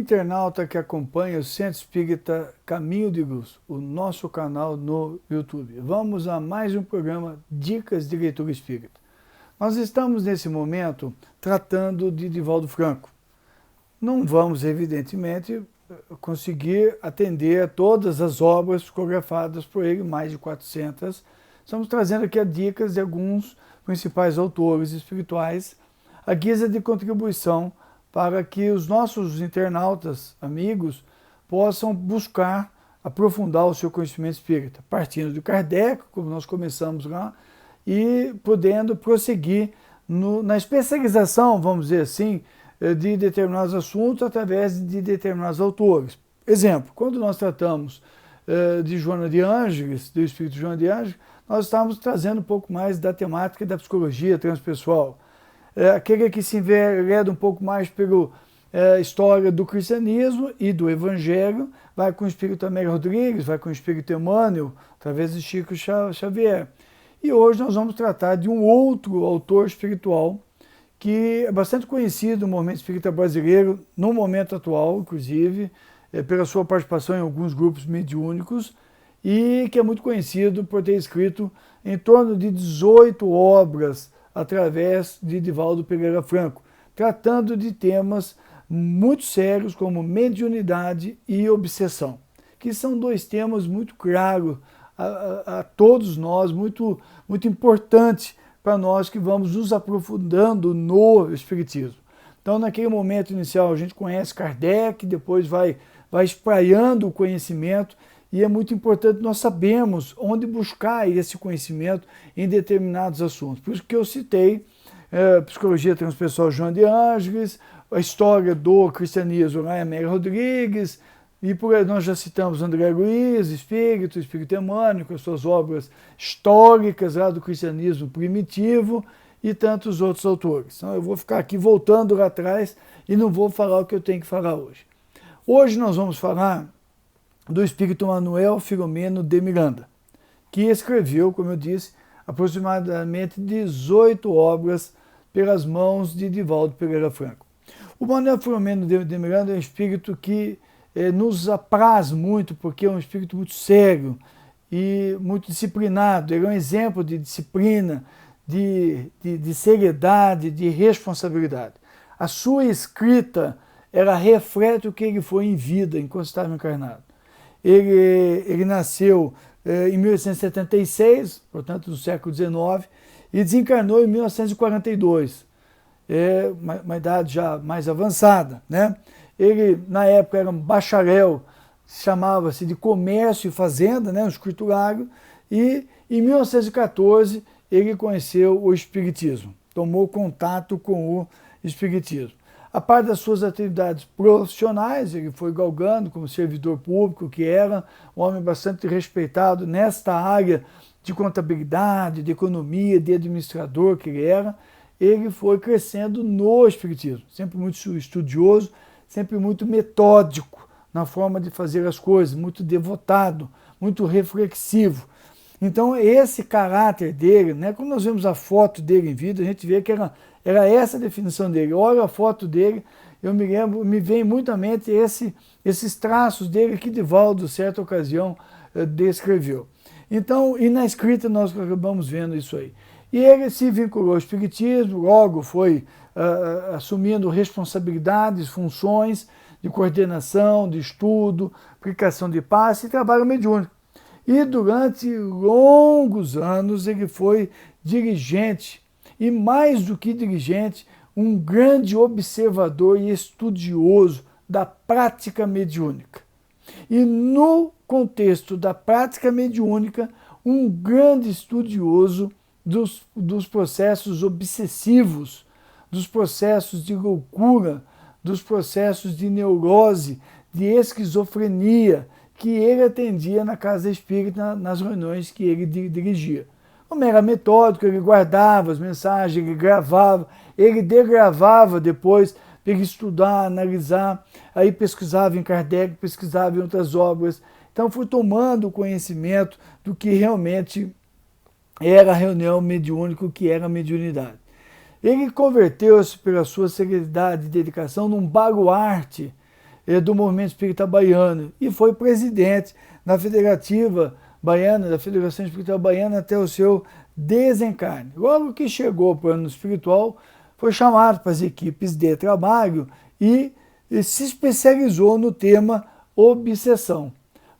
internauta que acompanha o Centro Espírita Caminho de Luz, o nosso canal no YouTube. Vamos a mais um programa Dicas de Leitura Espírita. Nós estamos nesse momento tratando de Divaldo Franco. Não vamos, evidentemente, conseguir atender a todas as obras psicografadas por ele, mais de 400. Estamos trazendo aqui as dicas de alguns principais autores espirituais, a guisa de contribuição para que os nossos internautas, amigos, possam buscar aprofundar o seu conhecimento espírita, partindo de Kardec, como nós começamos lá, e podendo prosseguir na especialização, vamos dizer assim, de determinados assuntos através de determinados autores. Exemplo, quando nós tratamos de Joana de Ângeles, do espírito Joana de Ângeles, nós estamos trazendo um pouco mais da temática da psicologia transpessoal. Aquele que se envereda um pouco mais pela história do cristianismo e do evangelho, vai com o espírito Amélia Rodrigues, vai com o espírito Emmanuel, através de Chico Xavier. E hoje nós vamos tratar de um outro autor espiritual que é bastante conhecido no movimento espírita brasileiro, no momento atual, inclusive, pela sua participação em alguns grupos mediúnicos, e que é muito conhecido por ter escrito em torno de 18 obras através de Divaldo Pereira Franco, tratando de temas muito sérios como mediunidade e obsessão, que são dois temas muito claros a todos nós, muito importantes para nós que vamos nos aprofundando no Espiritismo. Então, naquele momento inicial, a gente conhece Kardec, depois vai espraiando o conhecimento, e é muito importante nós sabermos onde buscar esse conhecimento em determinados assuntos. Por isso que eu citei Psicologia Transpessoal Joana de Ângeles, a história do cristianismo Amélia Rodrigues, e por aí nós já citamos André Luiz, Espírito Emmanuel, com as suas obras históricas lá do cristianismo primitivo, e tantos outros autores. Então eu vou ficar aqui voltando lá atrás e não vou falar o que eu tenho que falar hoje. Hoje nós vamos falar do espírito Manuel Filomeno de Miranda, que escreveu, como eu disse, aproximadamente 18 obras pelas mãos de Divaldo Pereira Franco. O Manuel Filomeno de Miranda é um espírito que nos apraz muito, porque é um espírito muito sério e muito disciplinado. Ele é um exemplo de disciplina, de seriedade, de responsabilidade. A sua escrita, ela reflete o que ele foi em vida, enquanto estava encarnado. Ele nasceu em 1876, portanto no século XIX, e desencarnou em 1942, uma idade já mais avançada, né? Ele, na época, era um bacharel, chamava-se de Comércio e Fazenda, né, um escriturário, e em 1914 ele conheceu o Espiritismo, tomou contato com o Espiritismo. A parte das suas atividades profissionais, ele foi galgando como servidor público, que era um homem bastante respeitado nesta área de contabilidade, de economia, de administrador que ele foi crescendo no Espiritismo, sempre muito estudioso, sempre muito metódico na forma de fazer as coisas, muito devotado, muito reflexivo. Então esse caráter dele, né, quando nós vemos a foto dele em vida, a gente vê que era essa a definição dele. Olha a foto dele, eu me lembro, me vem muito à mente esses traços dele que Divaldo, certa ocasião, descreveu. Então, e na escrita nós acabamos vendo isso aí. E ele se vinculou ao Espiritismo, logo foi assumindo responsabilidades, funções de coordenação, de estudo, aplicação de passe e trabalho mediúnico. E durante longos anos ele foi dirigente, e mais do que dirigente, um grande observador e estudioso da prática mediúnica. E no contexto da prática mediúnica, um grande estudioso dos processos obsessivos, dos processos de loucura, dos processos de neurose, de esquizofrenia, que ele atendia na casa espírita, nas reuniões que ele dirigia. Como era metódico, ele guardava as mensagens, ele degravava depois para ele estudar, analisar, aí pesquisava em Kardec, pesquisava em outras obras. Então foi tomando conhecimento do que realmente era a reunião mediúnica, o que era a mediunidade. Ele converteu-se pela sua seriedade e dedicação num baluarte do movimento espírita baiano e foi presidente da Federativa Baiana, da Federação Espírita Baiana, até o seu desencarne. Logo que chegou para o plano espiritual, foi chamado para as equipes de trabalho e se especializou no tema obsessão.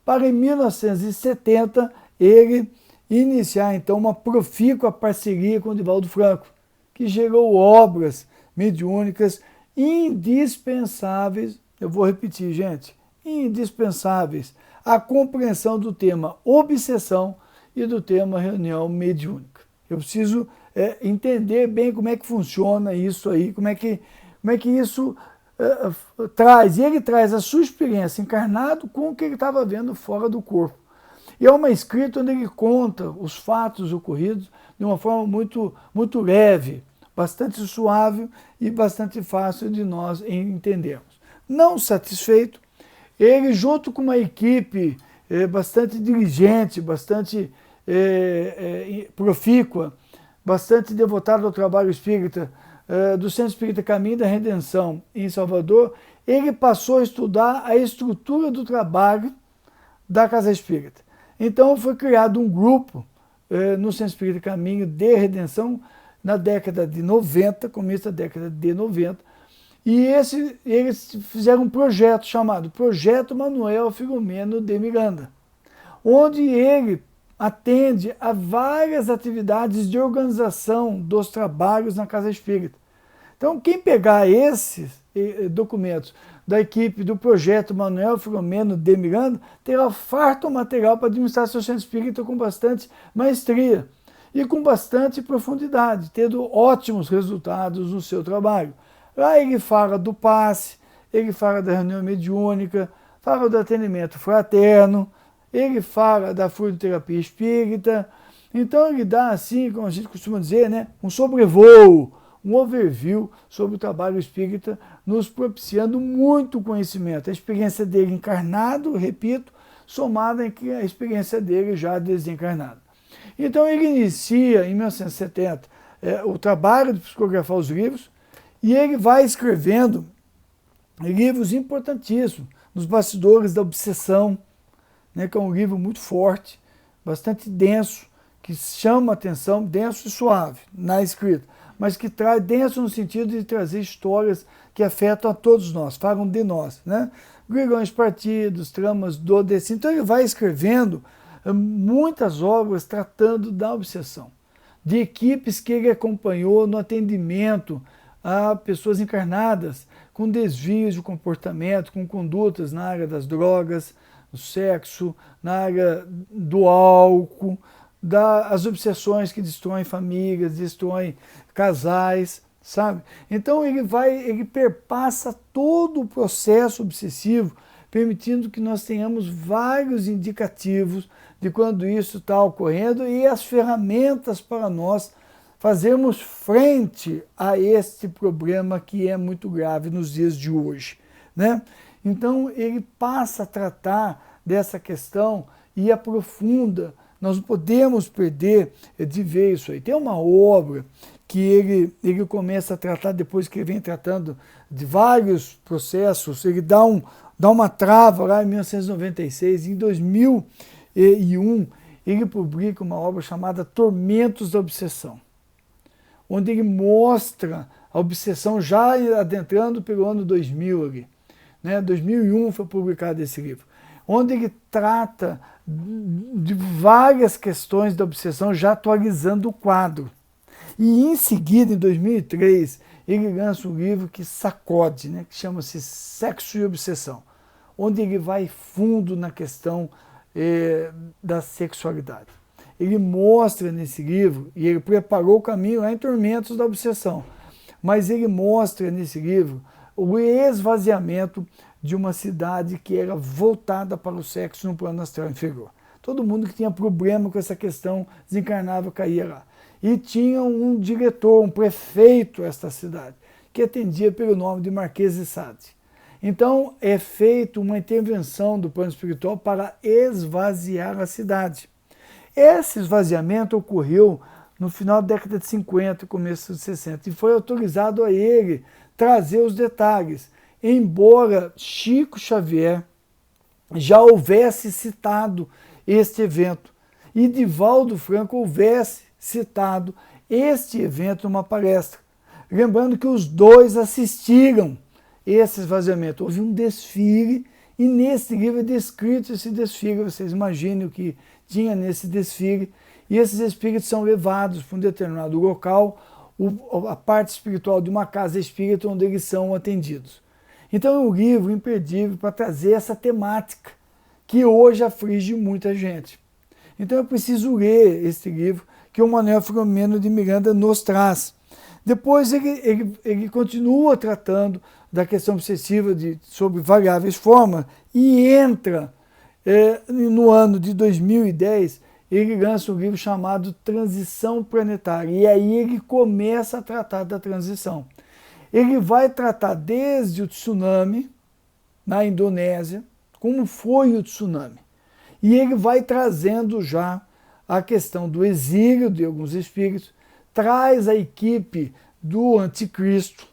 Para em 1970, ele iniciar então uma profícua parceria com o Divaldo Franco, que gerou obras mediúnicas indispensáveis, eu vou repetir, gente, indispensáveis à compreensão do tema obsessão e do tema reunião mediúnica. Eu preciso entender bem como é que funciona isso aí, como é que isso traz, e ele traz a sua experiência encarnado com o que ele estava vendo fora do corpo. E é uma escrita onde ele conta os fatos ocorridos de uma forma muito leve, bastante suave e bastante fácil de nós entendermos. Não satisfeito, ele junto com uma equipe bastante diligente, bastante profícua, bastante devotada ao trabalho espírita, do Centro Espírita Caminho da Redenção em Salvador, ele passou a estudar a estrutura do trabalho da Casa Espírita. Então foi criado um grupo no Centro Espírita Caminho de Redenção na década de 90, começo da década de 90, e eles fizeram um projeto chamado Projeto Manuel Filomeno de Miranda, onde ele atende a várias atividades de organização dos trabalhos na Casa Espírita. Então, quem pegar esses documentos da equipe do Projeto Manuel Filomeno de Miranda terá farto material para administrar seu centro espírita com bastante maestria e com bastante profundidade, tendo ótimos resultados no seu trabalho. Lá ele fala do passe, ele fala da reunião mediúnica, fala do atendimento fraterno, ele fala da fluidoterapia espírita. Então ele dá, assim, como a gente costuma dizer, né, um sobrevoo, um overview sobre o trabalho espírita, nos propiciando muito conhecimento. A experiência dele encarnado, repito, somada em a experiência dele já desencarnado. Então ele inicia, em 1970, o trabalho de psicografar os livros, e ele vai escrevendo livros importantíssimos, Nos Bastidores da Obsessão, né, que é um livro muito forte, bastante denso, que chama a atenção, denso e suave na escrita, mas que traz denso no sentido de trazer histórias que afetam a todos nós, falam de nós, né? Grilhões partidos, tramas do destino. Então ele vai escrevendo muitas obras tratando da obsessão, de equipes que ele acompanhou no atendimento a pessoas encarnadas com desvios de comportamento, com condutas na área das drogas, do sexo, na área do álcool, das obsessões que destroem famílias, destroem casais, sabe? Então ele perpassa todo o processo obsessivo, permitindo que nós tenhamos vários indicativos de quando isso está ocorrendo e as ferramentas para nós fazermos frente a este problema que é muito grave nos dias de hoje, né? Então ele passa a tratar dessa questão e aprofunda. Nós não podemos perder de ver isso aí. Tem uma obra que ele começa a tratar depois que ele vem tratando de vários processos, ele dá uma trava lá em 1996, em 2001 ele publica uma obra chamada Tormentos da Obsessão, onde ele mostra a obsessão já adentrando pelo ano 2000 ali, né? 2001 foi publicado esse livro, onde ele trata de várias questões da obsessão, já atualizando o quadro. E em seguida, em 2003, ele lança um livro que sacode, né, que chama-se Sexo e Obsessão, onde ele vai fundo na questão da sexualidade. Ele mostra nesse livro, e ele preparou o caminho lá em Tormentos da Obsessão, mas ele mostra nesse livro o esvaziamento de uma cidade que era voltada para o sexo no plano astral inferior. Todo mundo que tinha problema com essa questão desencarnava, caía lá. E tinha um diretor, um prefeito esta cidade, que atendia pelo nome de Marquês de Sade. Então é feita uma intervenção do plano espiritual para esvaziar a cidade. Esse esvaziamento ocorreu no final da década de 50, começo de 60, e foi autorizado a ele trazer os detalhes. embora Chico Xavier já houvesse citado este evento e Divaldo Franco houvesse citado este evento numa palestra. Lembrando que os dois assistiram esse esvaziamento. Houve um desfile e nesse livro é descrito esse desfile. Vocês imaginem o que tinha nesse desfile. E esses espíritos são levados para um determinado local, a parte espiritual de uma casa espírita onde eles são atendidos. Então é um livro imperdível para trazer essa temática que hoje aflige muita gente. Então eu preciso ler este livro que o Manuel Filomeno de Miranda nos traz. Depois ele continua tratando da questão obsessiva sobre variáveis formas e entra no ano de 2010, ele lança um livro chamado Transição Planetária. E aí ele começa a tratar da transição. Ele vai tratar desde o tsunami na Indonésia, como foi o tsunami. E ele vai trazendo já a questão do exílio de alguns espíritos, traz a equipe do anticristo,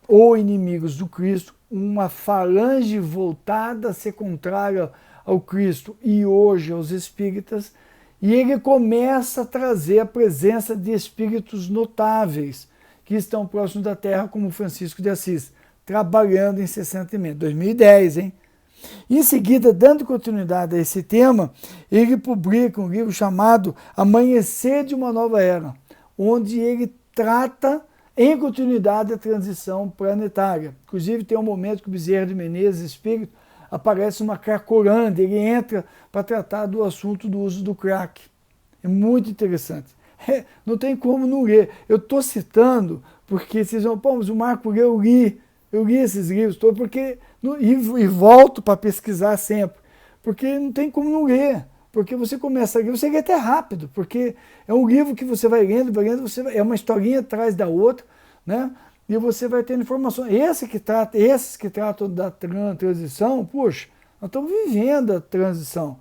ou inimigos do Cristo, uma falange voltada a ser contrária ao Cristo e hoje aos espíritas, e ele começa a trazer a presença de espíritos notáveis que estão próximos da Terra, como Francisco de Assis, trabalhando incessantemente. 2010, hein? Em seguida, dando continuidade a esse tema, ele publica um livro chamado Amanhecer de uma Nova Era, onde ele trata em continuidade a transição planetária. Inclusive tem um momento que o Bezerra de Menezes, espírito, aparece uma cracolândia, ele entra para tratar do assunto do uso do crack. É muito interessante. Não tem como não ler. Eu estou citando porque vocês vão, pô, mas o Marco eu li esses livros todos, porque, e volto para pesquisar sempre, porque não tem como não ler. Porque você começa a ler, você lê até rápido, porque é um livro que você vai lendo, é uma historinha atrás da outra, né? E você vai tendo informações. Esses que tratam da transição, puxa, nós estamos vivendo a transição.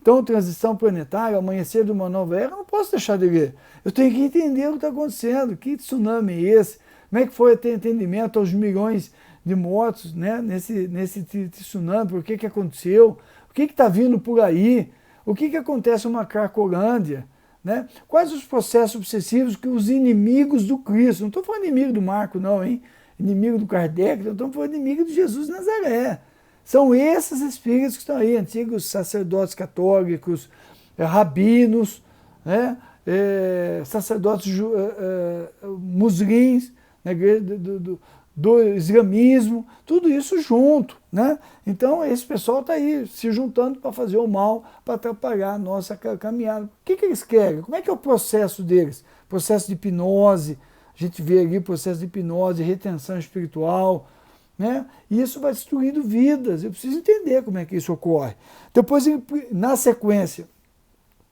Então, transição planetária, amanhecer de uma nova era, eu não posso deixar de ler. Eu tenho que entender o que está acontecendo, que tsunami é esse, como é que foi ter entendimento aos milhões de mortos, né, nesse tsunami, por que aconteceu, o que está vindo por aí, o que acontece numa Cracolândia, né? Quais os processos obsessivos que os inimigos do Cristo, não estou falando inimigo do Marco não, hein? Inimigo do Kardec, não estou falando inimigo de Jesus de Nazaré. São esses espíritos que estão aí, antigos sacerdotes católicos, rabinos, né? Sacerdotes muçulmanos, na igreja do islamismo, tudo isso junto, né? Então esse pessoal está aí se juntando para fazer o mal, para atrapalhar a nossa caminhada. O que eles querem? Como é que é o processo deles? Processo de hipnose, a gente vê ali processo de hipnose, retenção espiritual, né? E isso vai destruindo vidas. Eu preciso entender como é que isso ocorre. Depois, na sequência,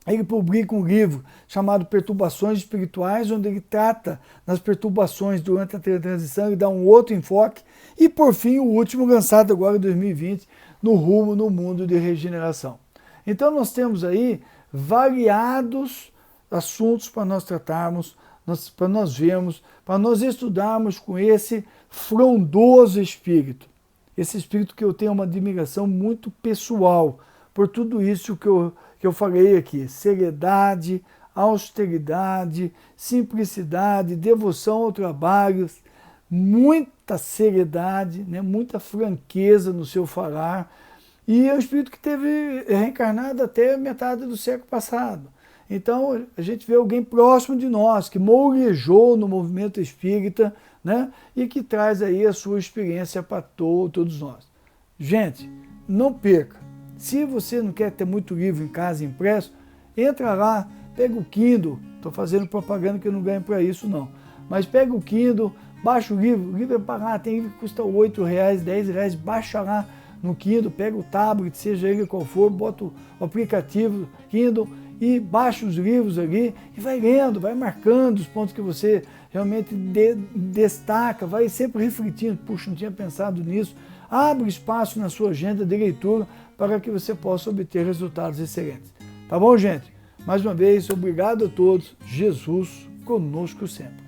ele publica um livro chamado Perturbações Espirituais, onde ele trata das perturbações durante a transição e dá um outro enfoque. E, por fim, o último, lançado agora em 2020, No Rumo no Mundo de Regeneração. Então, nós temos aí variados assuntos para nós tratarmos, para nós vermos, para nós estudarmos com esse frondoso espírito. Esse espírito que eu tenho uma admiração muito pessoal por tudo isso que eu falei aqui: seriedade, austeridade, simplicidade, devoção ao trabalho, muita seriedade, né, muita franqueza no seu falar, e é um espírito que teve reencarnado até metade do século passado. Então a gente vê alguém próximo de nós, que mourejou no movimento espírita, né, e que traz aí a sua experiência para todos nós. Gente, não perca. Se você não quer ter muito livro em casa impresso, entra lá, pega o Kindle. Estou fazendo propaganda que eu não ganho para isso não. Mas pega o Kindle, baixa o livro é barato, tem livro que custa R$8, R$10, baixa lá no Kindle, pega o tablet, seja ele qual for, bota o aplicativo Kindle e baixa os livros ali e vai lendo, vai marcando os pontos que você realmente destaca, vai sempre refletindo, puxa, não tinha pensado nisso. Abre espaço na sua agenda de leitura para que você possa obter resultados excelentes. Tá bom, gente? Mais uma vez, obrigado a todos. Jesus conosco sempre.